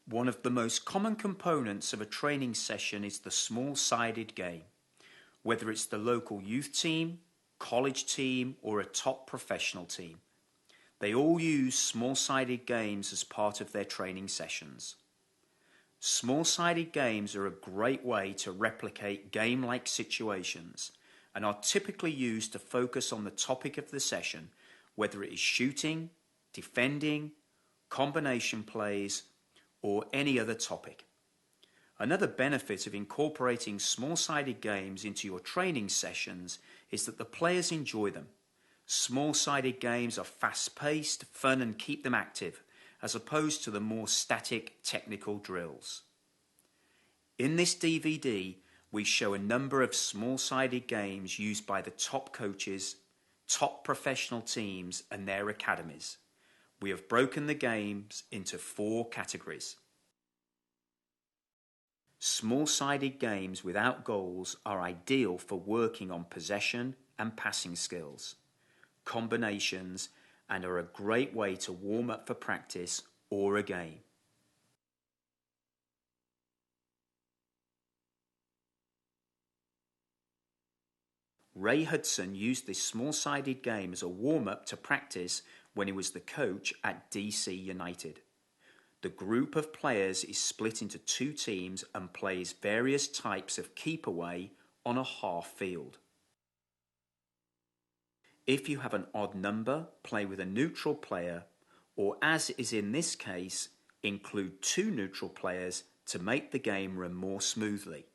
One of the most common components of a training session is the small-sided game. Whether it's the local youth team, college team, or a top professional team, they all use small-sided games as part of their training sessions. Small-sided games are a great way to replicate game-like situations and are typically used to focus on the topic of the session, whether it is shooting, defending, combination plays, or any other topic. Another benefit of incorporating small-sided games into your training sessions is that the players enjoy them. Small-sided games are fast-paced, fun, and keep them active, as opposed to the more static technical drills. In this DVD, we show a number of small-sided games used by the top coaches, top professional teams, and their academies. We have broken the games into 4 categories. Small-sided games without goals are ideal for working on possession and passing skills, combinations, and are a great way to warm up for practice or a game. Ray Hudson used this small-sided game as a warm-up to practice when he was the coach at DC United. The group of players is split into 2 teams and plays various types of keep away on a half field. If you have an odd number, play with a neutral player, or as is in this case, include 2 neutral players to make the game run more smoothly.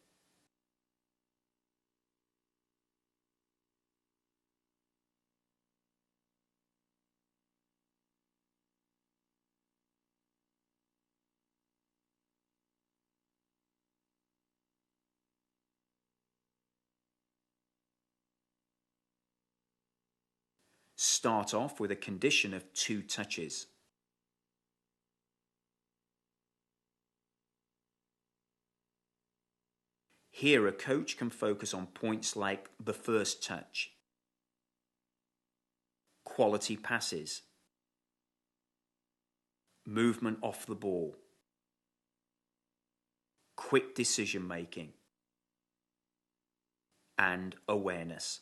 Start off with a condition of 2 touches. Here a coach can focus on points like the first touch, quality passes, movement off the ball, quick decision making, and awareness.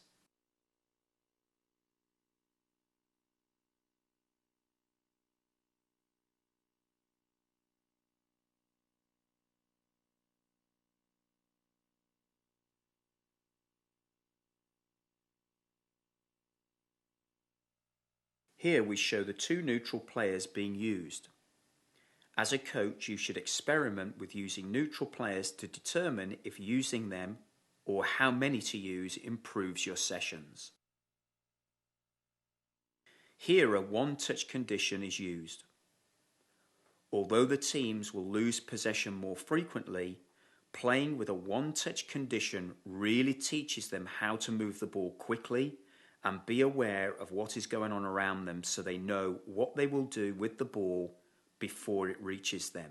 Here we show the 2 neutral players being used. As a coach, you should experiment with using neutral players to determine if using them or how many to use improves your sessions. Here a one-touch condition is used. Although the teams will lose possession more frequently, playing with a one-touch condition really teaches them how to move the ball quickly and be aware of what is going on around them so they know what they will do with the ball before it reaches them.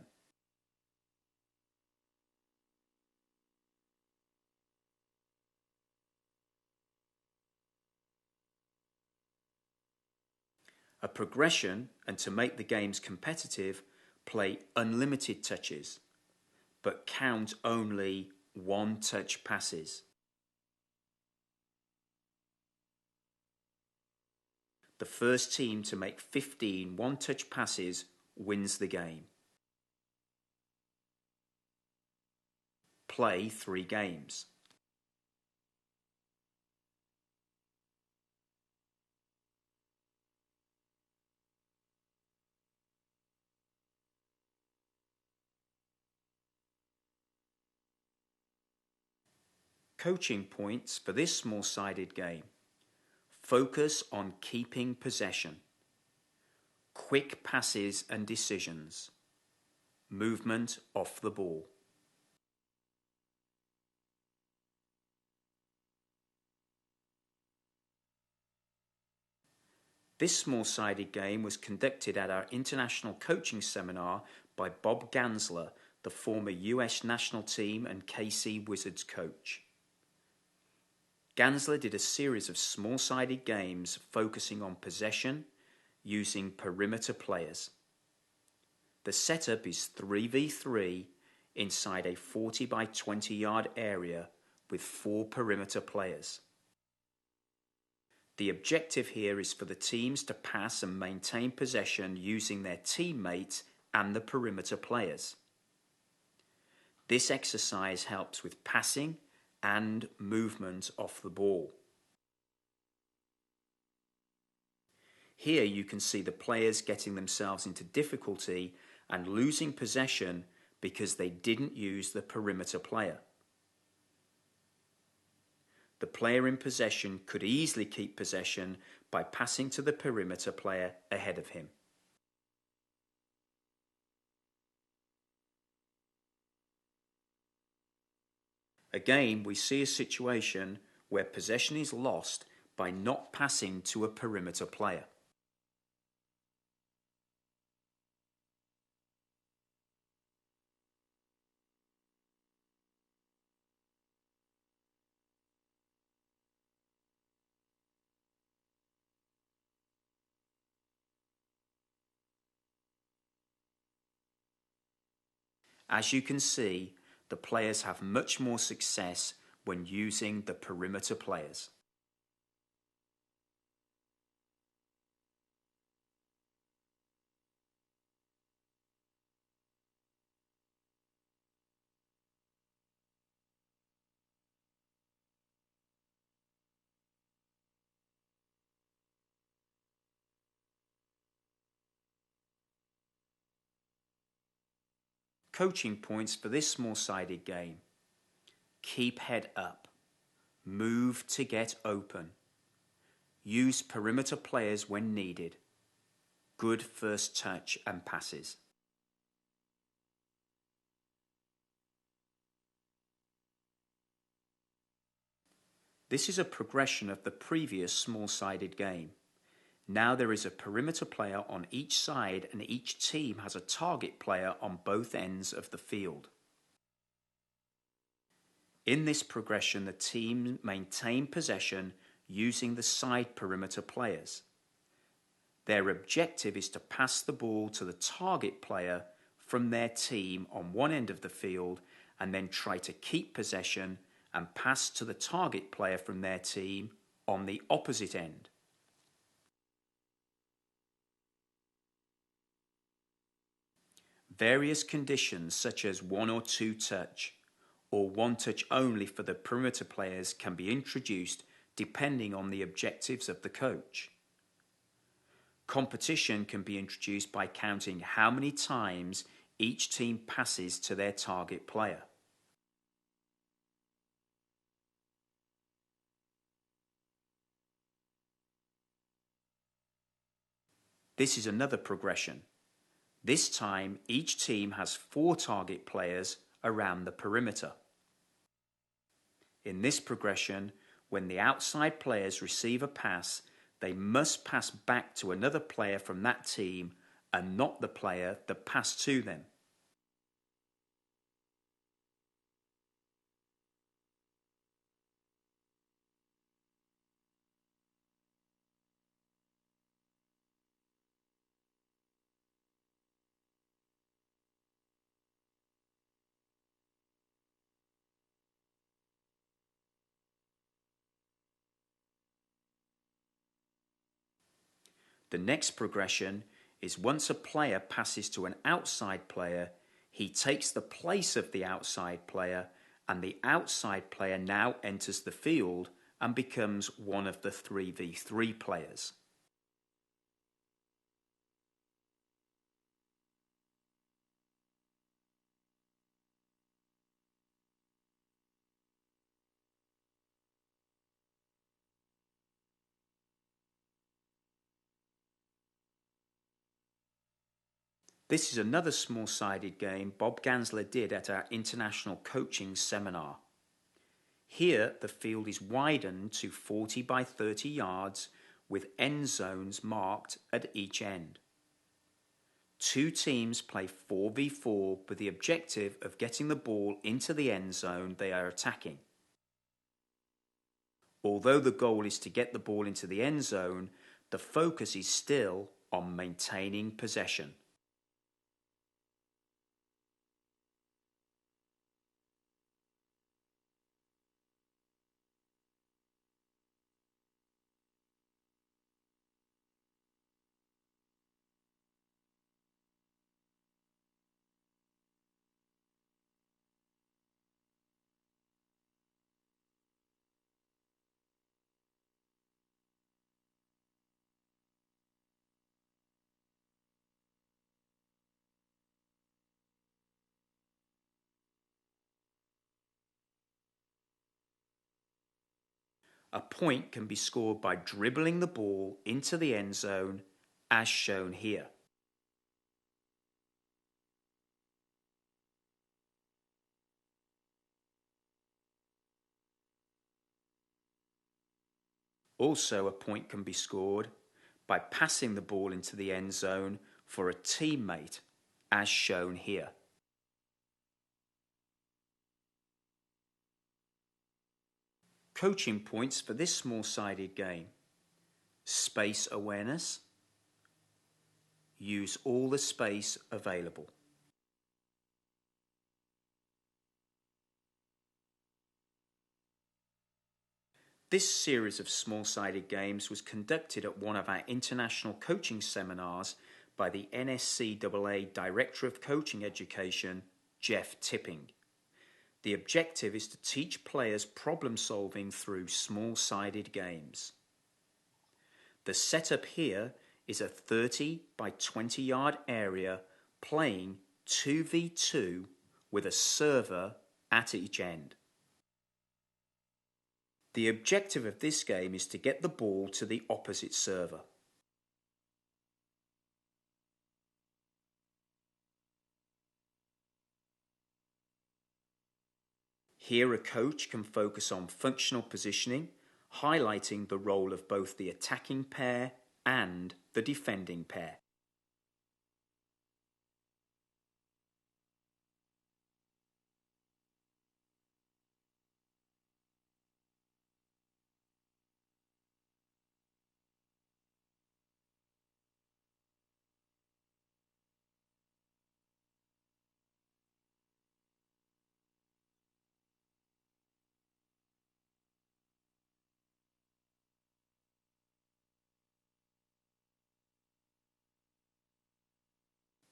A progression, and to make the games competitive, play unlimited touches, but count only one-touch passes. The first team to make 15 one-touch passes wins the game. Play 3 games. Coaching points for this small-sided game. Focus on keeping possession, quick passes and decisions, movement off the ball. This small-sided game was conducted at our international coaching seminar by Bob Gansler, the former US national team and KC Wizards coach. Gansler did a series of small-sided games focusing on possession using perimeter players. The setup is 3v3 inside a 40 by 20 yard area with 4 perimeter players. The objective here is for the teams to pass and maintain possession using their teammates and the perimeter players. This exercise helps with passing and movement off the ball. Here you can see the players getting themselves into difficulty and losing possession because they didn't use the perimeter player. The player in possession could easily keep possession by passing to the perimeter player ahead of him. Again, we see a situation where possession is lost by not passing to a perimeter player. As you can see, the players have much more success when using the perimeter players. Coaching points for this small-sided game. Keep head up. Move to get open. Use perimeter players when needed. Good first touch and passes. This is a progression of the previous small-sided game. Now there is a perimeter player on each side and each team has a target player on both ends of the field. In this progression, the team maintain possession using the side perimeter players. Their objective is to pass the ball to the target player from their team on one end of the field and then try to keep possession and pass to the target player from their team on the opposite end. Various conditions such as 1 or 2 touch or 1 touch only for the perimeter players can be introduced depending on the objectives of the coach. Competition can be introduced by counting how many times each team passes to their target player. This is another progression. This time, each team has 4 target players around the perimeter. In this progression, when the outside players receive a pass, they must pass back to another player from that team and not the player that passed to them. The next progression is once a player passes to an outside player, he takes the place of the outside player and the outside player now enters the field and becomes one of the 3v3 players. This is another small-sided game Bob Gansler did at our international coaching seminar. Here, the field is widened to 40 by 30 yards with end zones marked at each end. 2 teams play 4v4 with the objective of getting the ball into the end zone they are attacking. Although the goal is to get the ball into the end zone, the focus is still on maintaining possession. A point can be scored by dribbling the ball into the end zone, as shown here. Also, a point can be scored by passing the ball into the end zone for a teammate, as shown here. Coaching points for this small-sided game: space awareness, use all the space available. This series of small-sided games was conducted at one of our international coaching seminars by the NSCAA Director of Coaching Education, Jeff Tipping. The objective is to teach players problem solving through small-sided games. The setup here is a 30 by 20 yard area playing 2v2 with a server at each end. The objective of this game is to get the ball to the opposite server. Here a coach can focus on functional positioning, highlighting the role of both the attacking pair and the defending pair.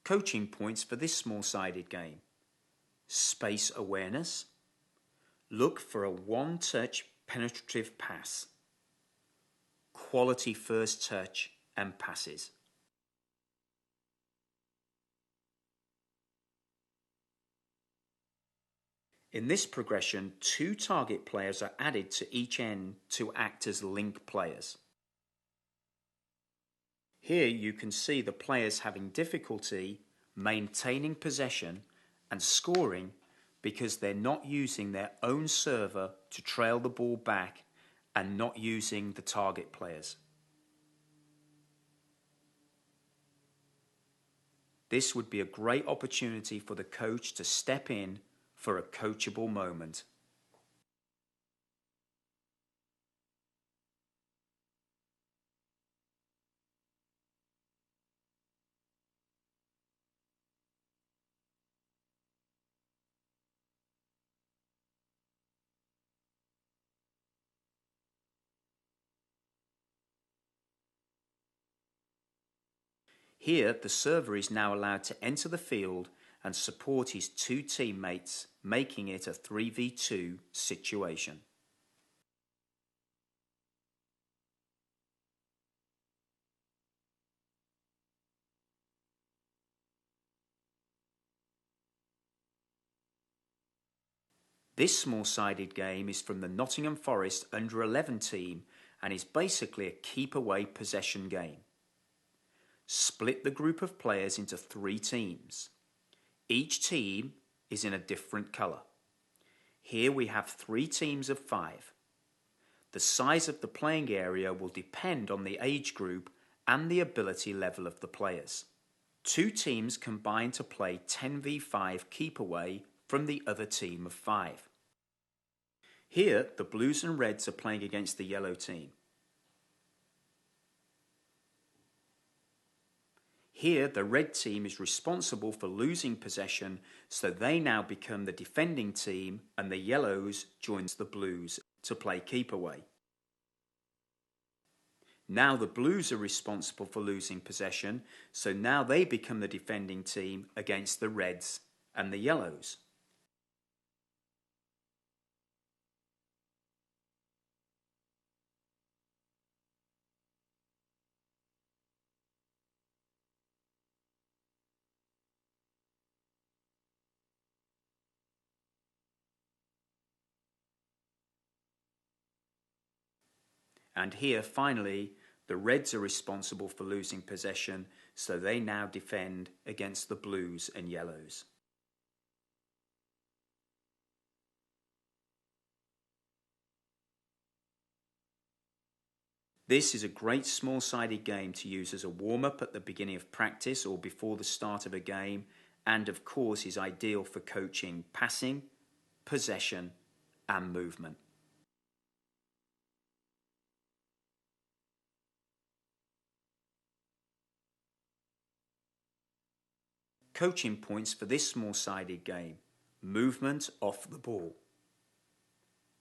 Coaching points for this small-sided game: space awareness, look for a one-touch penetrative pass, quality first touch and passes. In this progression, 2 target players are added to each end to act as link players. Here you can see the players having difficulty maintaining possession and scoring because they're not using their own server to trail the ball back and not using the target players. This would be a great opportunity for the coach to step in for a coachable moment. Here, the server is now allowed to enter the field and support his 2 teammates, making it a 3v2 situation. This small-sided game is from the Nottingham Forest under-11 team and is basically a keep-away possession game. Split the group of players into 3 teams. Each team is in a different colour. Here we have 3 teams of 5. The size of the playing area will depend on the age group and the ability level of the players. 2 teams combine to play 10v5 keep away from the other team of 5. Here the Blues and Reds are playing against the yellow team. Here the red team is responsible for losing possession, so they now become the defending team and the yellows joins the blues to play keep away. Now the blues are responsible for losing possession, so now they become the defending team against the reds and the yellows. And here, finally, the Reds are responsible for losing possession, so they now defend against the Blues and Yellows. This is a great small-sided game to use as a warm-up at the beginning of practice or before the start of a game, and of course is ideal for coaching passing, possession and movement. Coaching points for this small-sided game: movement off the ball,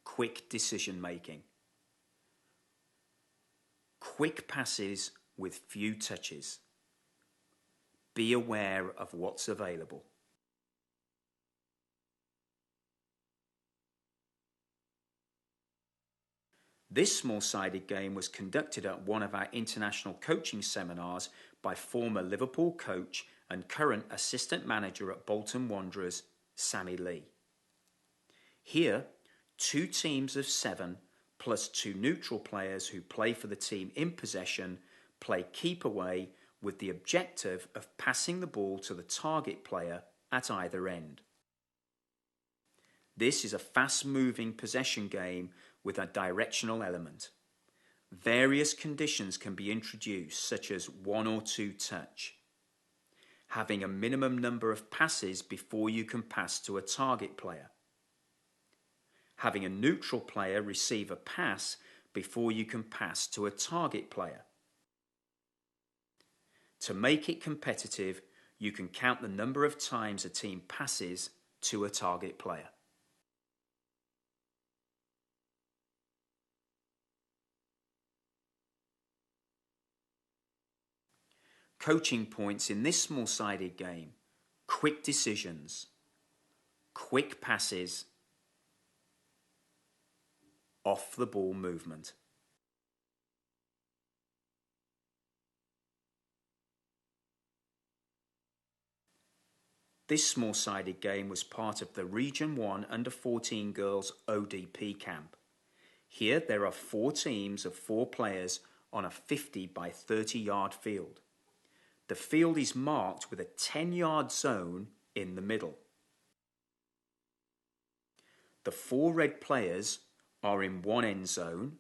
quick decision making, quick passes with few touches, be aware of what's available. This small-sided game was conducted at one of our international coaching seminars by former Liverpool coach and current assistant manager at Bolton Wanderers, Sammy Lee. Here, 2 teams of 7 plus 2 neutral players who play for the team in possession play keep away with the objective of passing the ball to the target player at either end. This is a fast-moving possession game with a directional element. Various conditions can be introduced, such as 1 or 2 touch, having a minimum number of passes before you can pass to a target player, having a neutral player receive a pass before you can pass to a target player. To make it competitive, you can count the number of times a team passes to a target player. Coaching points in this small-sided game: quick decisions, quick passes, off-the-ball movement. This small-sided game was part of the Region 1 Under-14 Girls ODP Camp. Here there are 4 teams of 4 players on a 50 by 30 yard field. The field is marked with a 10-yard zone in the middle. The 4 red players are in one end zone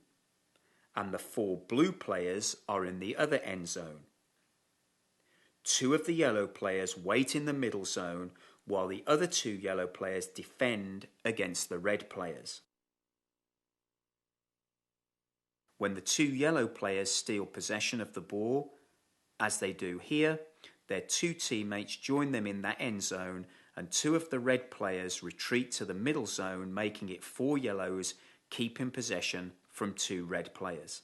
and the 4 blue players are in the other end zone. 2 of the yellow players wait in the middle zone while the other 2 yellow players defend against the red players. When the 2 yellow players steal possession of the ball, as they do here, their 2 teammates join them in that end zone and 2 of the red players retreat to the middle zone, making it 4 yellows keeping possession from 2 red players.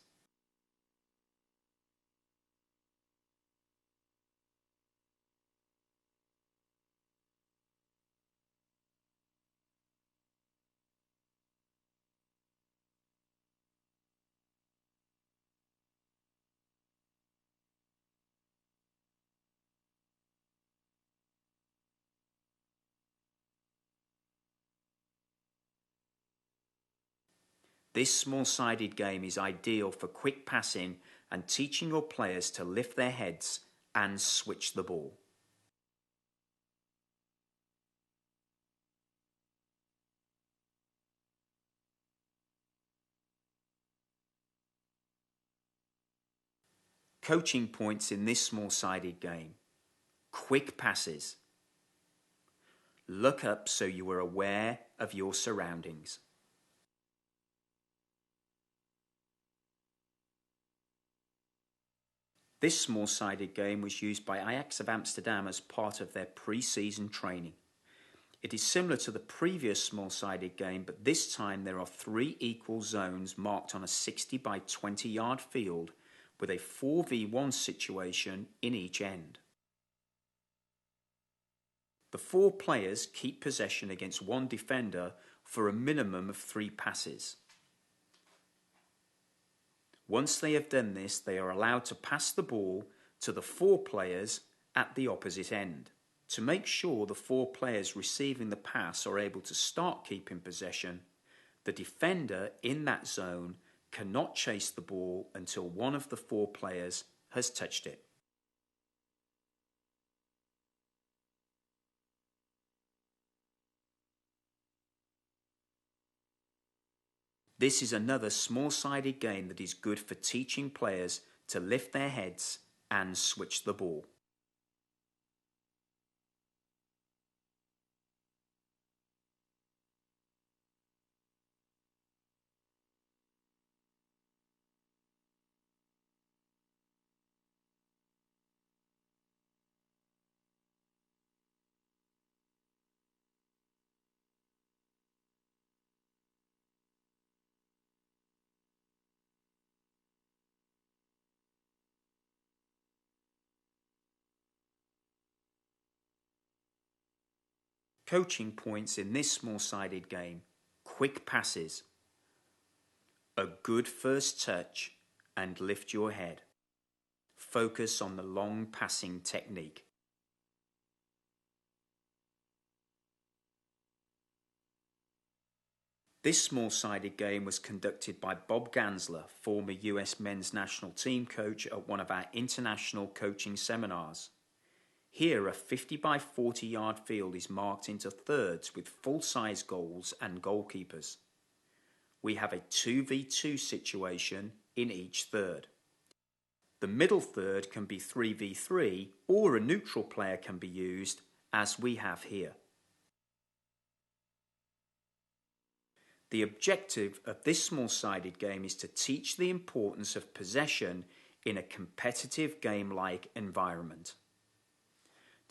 This small-sided game is ideal for quick passing and teaching your players to lift their heads and switch the ball. Coaching points in this small-sided game: quick passes. Look up so you are aware of your surroundings. This small-sided game was used by Ajax of Amsterdam as part of their pre-season training. It is similar to the previous small-sided game, but this time there are 3 equal zones marked on a 60 by 20 yard field with a 4v1 situation in each end. The 4 players keep possession against 1 defender for a minimum of 3 passes. Once they have done this, they are allowed to pass the ball to the 4 players at the opposite end. To make sure the 4 players receiving the pass are able to start keeping possession, the defender in that zone cannot chase the ball until one of the 4 players has touched it. This is another small-sided game that is good for teaching players to lift their heads and switch the ball. Coaching points in this small-sided game: quick passes, a good first touch, and lift your head. Focus on the long passing technique. This small-sided game was conducted by Bob Gansler, former US men's national team coach, at one of our international coaching seminars. Here, a 50 by 40 yard field is marked into thirds with full-size goals and goalkeepers. We have a 2v2 situation in each third. The middle third can be 3v3, or a neutral player can be used, as we have here. The objective of this small-sided game is to teach the importance of possession in a competitive game-like environment.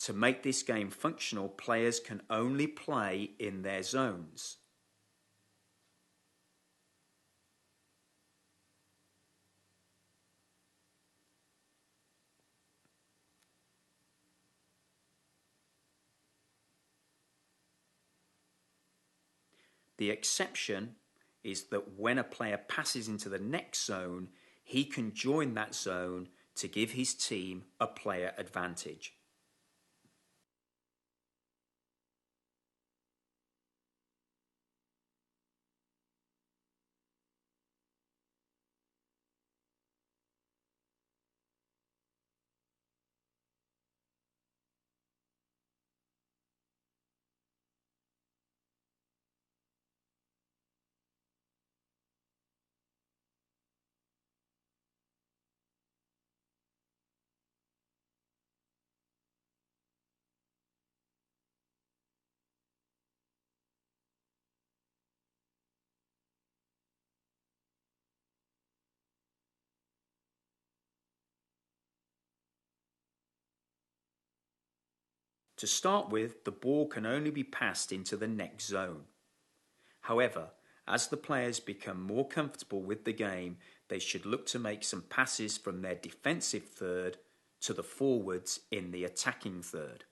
To make this game functional, players can only play in their zones. The exception is that when a player passes into the next zone, he can join that zone to give his team a player advantage. To start with, the ball can only be passed into the next zone. However, as the players become more comfortable with the game, they should look to make some passes from their defensive third to the forwards in the attacking third.